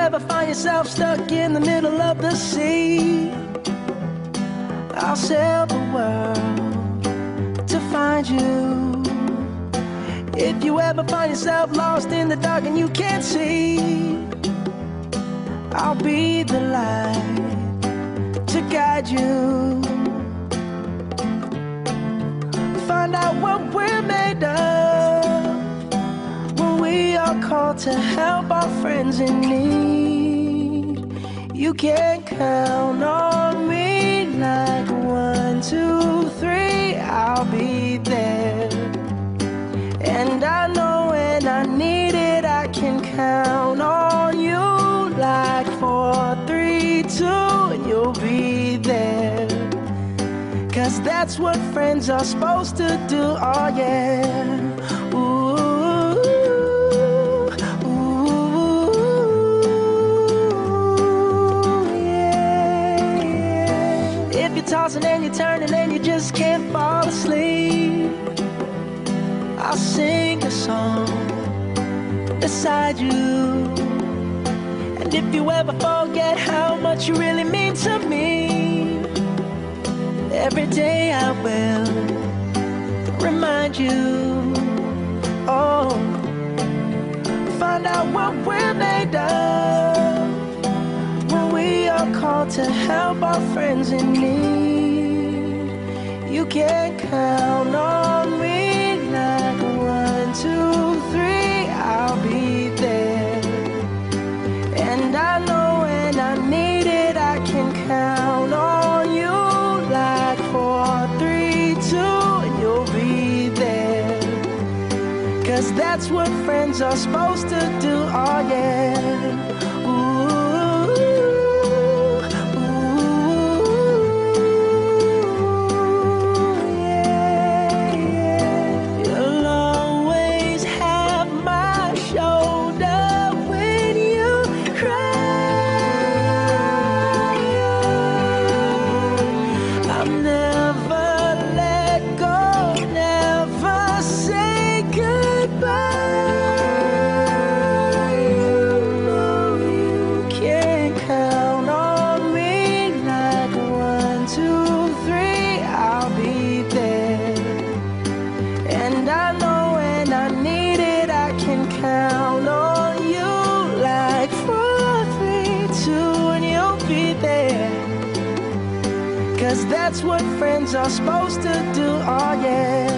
ever find yourself stuck in the middle of the sea, I'll sail the world to find you. If you ever find yourself lost in the dark and you can't see, I'll be the light to guide you. Find out what we're made of when we are called to help our friends in need. You can count on me like 1, 2, 3, I'll be there. And I know when I need it, I can count on you like 4, 3, 2, and you'll be there. 'Cause that's what friends are supposed to do, oh yeah. Ooh, ooh, yeah, yeah. If you're tossing and you're turning and you just can't fall asleep, I'll sing a song beside you. And if you ever forget how much you really mean to me, every day I will remind you. Oh, find out what we're made of when we are called to help our friends in need. You can count on me like 1, 2, 3, I'll be there. And I know when I need it, I can count on you like 4, 3, 2, and you'll be there. 'Cause that's what friends are supposed to do, oh yeah. Ooh, ooh, yeah, yeah. You'll always have my shoulder when you cry. I'll never let go, never say goodbye. You know you can count on me like 1, 2, 3, I'll be there. And I know when I need it, I can count on you like 4, 3, 2, and you'll be there. 'Cause that's what friends are supposed to do, oh yeah.